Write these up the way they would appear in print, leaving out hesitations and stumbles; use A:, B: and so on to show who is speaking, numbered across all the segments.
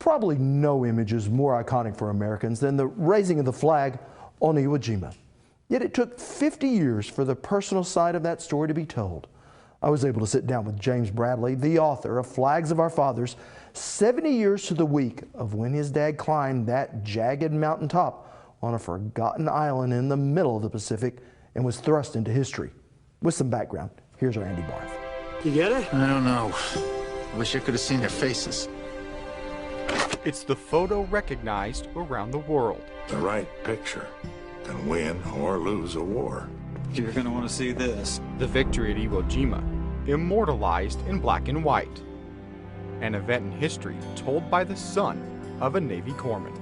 A: Probably no image is more iconic for Americans than the raising of the flag on Iwo Jima. Yet it took 50 years for the personal side of that story to be told. I was able to sit down with James Bradley, the author of Flags of Our Fathers, 70 years to the week of when his dad climbed that jagged mountaintop on a forgotten island in the middle of the Pacific and was thrust into history. With some background, here's Randy Barth.
B: You get it?
C: I don't know. I wish I could have seen their faces.
D: It's the photo recognized around the world.
E: The right picture can win or lose a war.
B: You're gonna want to see this.
D: The victory at Iwo Jima, immortalized in black and white. An event in history told by the son of a Navy corpsman.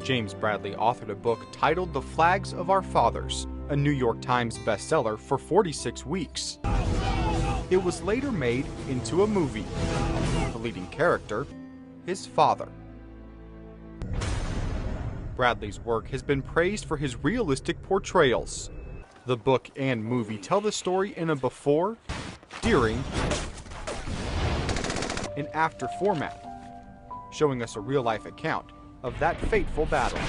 D: James Bradley authored a book titled The Flags of Our Fathers, a New York Times bestseller for 46 weeks. It was later made into a movie. The leading character, his father. Bradley's work has been praised for his realistic portrayals. The book and movie tell the story in a before, during, and after format, showing us a real-life account of that fateful battle.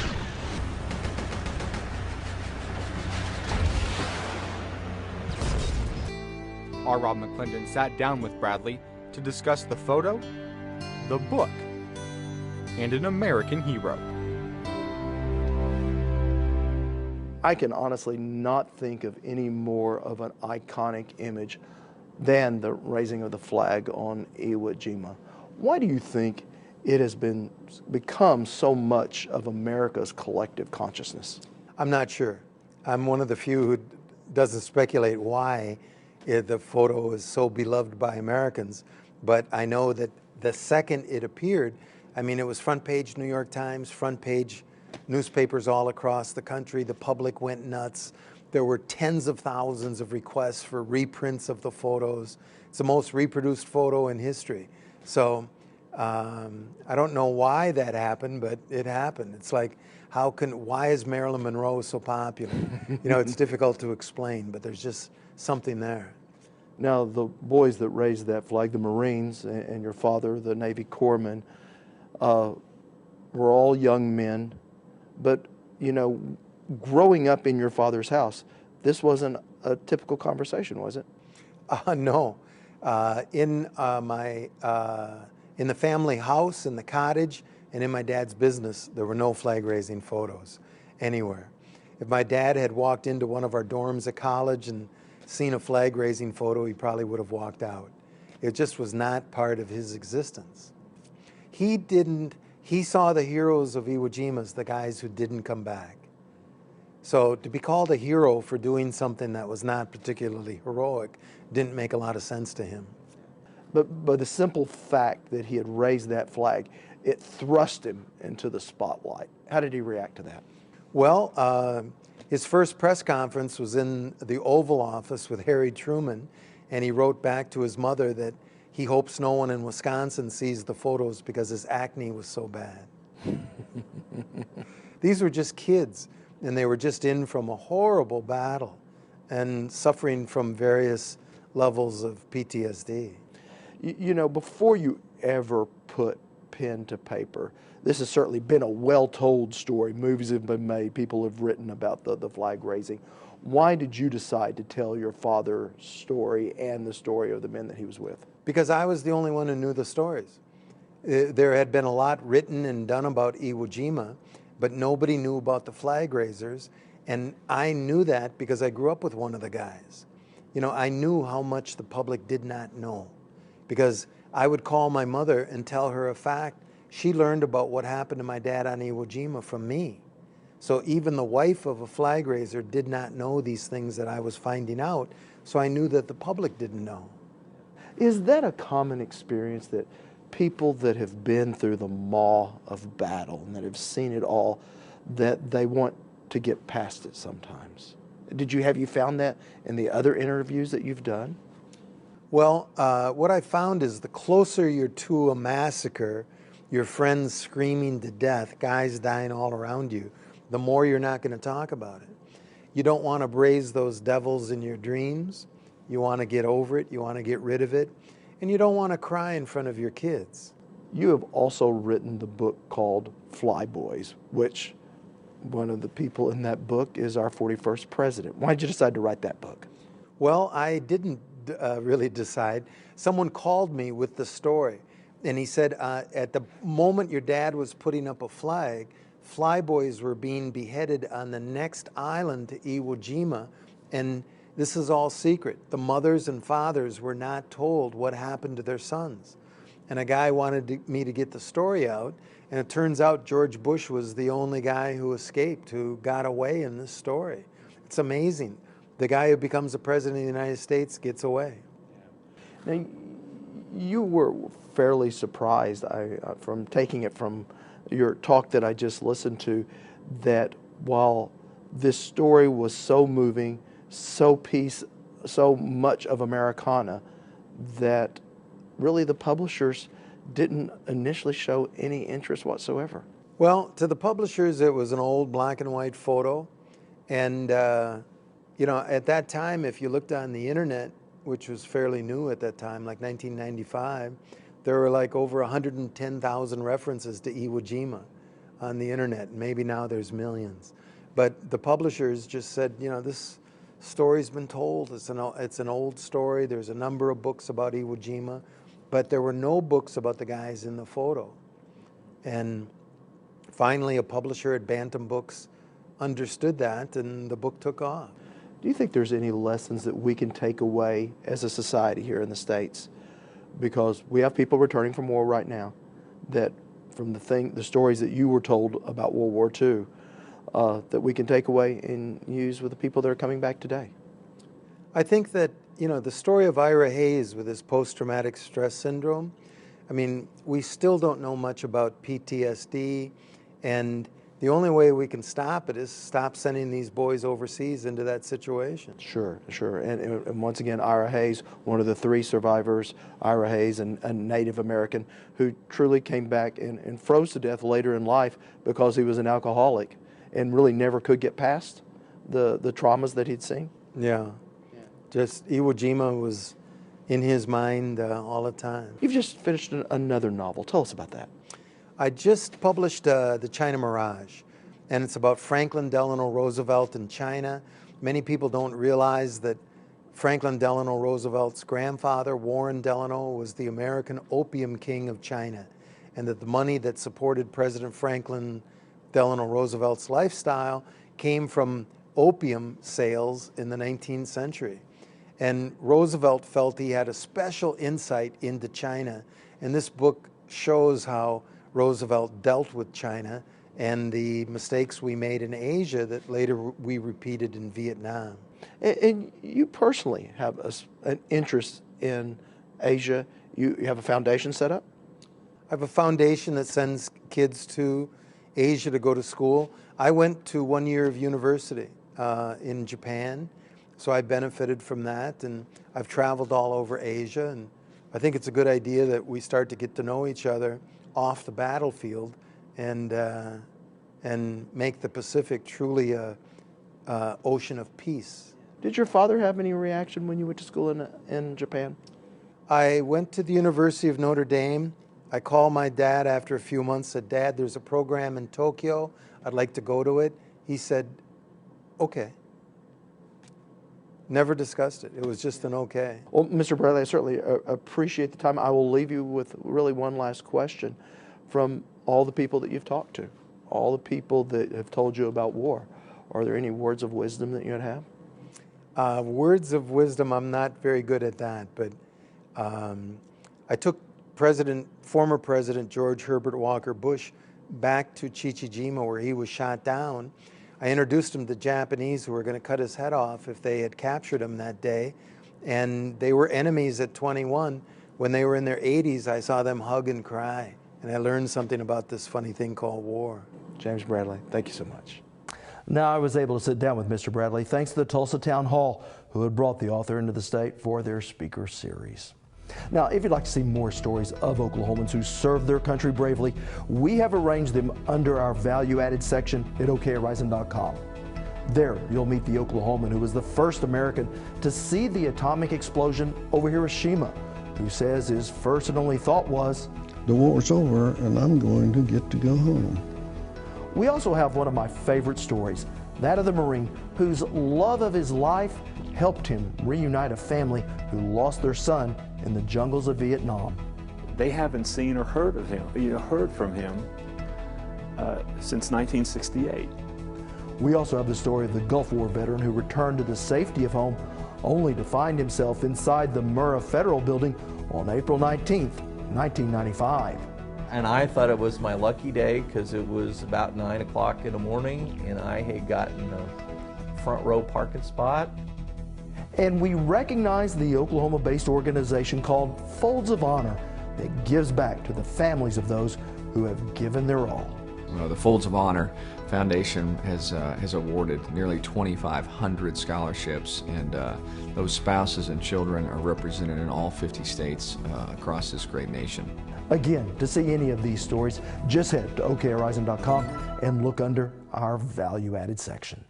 D: R. Rob McClendon sat down with Bradley to discuss the photo, the book, and an American hero.
A: I can honestly not think of any more of an iconic image than the raising of the flag on Iwo Jima. Why do you think it has become so much of America's collective consciousness?
F: I'm not sure. I'm one of the few who doesn't speculate why the photo is so beloved by Americans, but I know that the second it appeared, I mean, it was front page New York Times, front page newspapers all across the country. The public went nuts. There were tens of thousands of requests for reprints of the photos. It's the most reproduced photo in history. So I don't know why that happened, but it happened. It's like, why is Marilyn Monroe so popular? You know, it's difficult to explain, but there's just something there.
A: Now, the boys that raised that flag, the Marines, and your father, the Navy corpsman, were all young men. But, you know, growing up in your father's house, this wasn't a typical conversation, was it?
F: No. In the family house, in the cottage, and in my dad's business, there were no flag-raising photos anywhere. If my dad had walked into one of our dorms at college and seen a flag-raising photo, he probably would have walked out. It just was not part of his existence. He saw the heroes of Iwo Jima as the guys who didn't come back. So to be called a hero for doing something that was not particularly heroic didn't make a lot of sense to him.
A: But the simple fact that he had raised that flag, it thrust him into the spotlight. How did he react to that?
F: Well, his first press conference was in the Oval Office with Harry Truman, and he wrote back to his mother that he hopes no one in Wisconsin sees the photos because his acne was so bad. These were just kids, and they were just in from a horrible battle and suffering from various levels of PTSD.
A: You know, before you ever put pen to paper, this has certainly been a well-told story. Movies have been made. People have written about the flag raising. Why did you decide to tell your father's story and the story of the men that he was with?
F: Because I was the only one who knew the stories. There had been a lot written and done about Iwo Jima, but nobody knew about the flag raisers. And I knew that because I grew up with one of the guys. You know, I knew how much the public did not know, because I would call my mother and tell her a fact. She learned about what happened to my dad on Iwo Jima from me. So even the wife of a flag raiser did not know these things that I was finding out, so I knew that the public didn't know.
A: Is that a common experience, that people that have been through the maw of battle and that have seen it all, that they want to get past it sometimes? Have you found that in the other interviews that you've done?
F: Well, what I found is the closer you're to a massacre, your friends screaming to death, guys dying all around you, the more you're not going to talk about it. You don't want to raise those devils in your dreams. You want to get over it. You want to get rid of it. And you don't want to cry in front of your kids.
A: you have also written the book called Flyboys, which one of the people in that book is our 41st president. Why did you decide to write that book?
F: Well, I didn't really decide. Someone called me with the story, and he said, at the moment your dad was putting up a flag, flyboys were being beheaded on the next island to Iwo Jima, and this is all secret. The mothers and fathers were not told what happened to their sons. And a guy wanted me to get the story out, and it turns out George Bush was the only guy who escaped, who got away in this story. It's amazing. The guy who becomes the president of the United States gets away.
A: Now, you were fairly surprised from taking it from your talk that I just listened to, that while this story was so moving, so much of Americana, that really the publishers didn't initially show any interest whatsoever.
F: Well, to the publishers, it was an old black and white photo. And, you know, at that time, if you looked on the internet, which was fairly new at that time, like 1995, there were like over 110,000 references to Iwo Jima on the internet. Maybe now there's millions. But the publishers just said, you know, this story's been told. It's an old story. There's a number of books about Iwo Jima, but there were no books about the guys in the photo. And finally, a publisher at Bantam Books understood that, and the book took off.
A: Do you think there's any lessons that we can take away as a society here in the States? Because we have people returning from war right now, that from the stories that you were told about World War II, that we can take away and use with the people that are coming back today?
F: I think that, you know, the story of Ira Hayes with his post-traumatic stress syndrome, I mean, we still don't know much about PTSD, and the only way we can stop it is stop sending these boys overseas into that situation.
A: Sure, sure. And once again, Ira Hayes, one of the 3 survivors, Ira Hayes, a Native American who truly came back and froze to death later in life because he was an alcoholic and really never could get past the traumas that he'd seen.
F: Yeah. Just Iwo Jima was in his mind all the time.
A: You've just finished another novel. Tell us about that.
F: I just published The China Mirage, and it's about Franklin Delano Roosevelt in China. Many people don't realize that Franklin Delano Roosevelt's grandfather, Warren Delano, was the American opium king of China, and that the money that supported President Franklin Delano Roosevelt's lifestyle came from opium sales in the 19th century. And Roosevelt felt he had a special insight into China, and this book shows how Roosevelt dealt with China and the mistakes we made in Asia that later we repeated in Vietnam.
A: And you personally have an interest in Asia. You have a foundation set up?
F: I have a foundation that sends kids to Asia to go to school. I went to 1 year of university in Japan, so I benefited from that, and I've traveled all over Asia, and I think it's a good idea that we start to get to know each other off the battlefield and make the Pacific truly a ocean of peace.
A: Did your father have any reaction when you went to school in Japan?
F: I went to the University of Notre Dame. I called my dad after a few months, said, "Dad, there's a program in Tokyo. I'd like to go to it." He said, "Okay." Never discussed it. It was just an okay.
A: Well, Mr. Bradley, I certainly appreciate the time. I will leave you with really one last question. From all the people that you've talked to, all the people that have told you about war, are there any words of wisdom that you'd have?
F: Words of wisdom, I'm not very good at that, but I took former President George Herbert Walker Bush back to Chichijima where he was shot down. I introduced him to Japanese who were going to cut his head off if they had captured him that day, and they were enemies at 21. When they were in their 80s, I saw them hug and cry, and I learned something about this funny thing called war.
A: James Bradley, thank you so much. Now I was able to sit down with Mr. Bradley thanks to the Tulsa Town Hall, who had brought the author into the state for their speaker series. Now, if you'd like to see more stories of Oklahomans who served their country bravely, we have arranged them under our value-added section at okhorizon.com. There, you'll meet the Oklahoman who was the first American to see the atomic explosion over Hiroshima, who says his first and only thought was,
G: the war's over and I'm going to get to go home.
A: We also have one of my favorite stories, that of the Marine whose love of his life helped him reunite a family who lost their son in the jungles of Vietnam.
H: They haven't seen or heard of him, heard from him since 1968.
A: We also have the story of the Gulf War veteran who returned to the safety of home only to find himself inside the Murrah Federal Building on April 19th, 1995.
I: And I thought it was my lucky day because it was about 9 o'clock in the morning and I had gotten a front row parking spot.
A: And we recognize the Oklahoma-based organization called Folds of Honor that gives back to the families of those who have given their all.
J: The Folds of Honor Foundation has awarded nearly 2,500 scholarships, and those spouses and children are represented in all 50 states across this great nation.
A: Again, to see any of these stories, just head to okhorizon.com and look under our value-added section.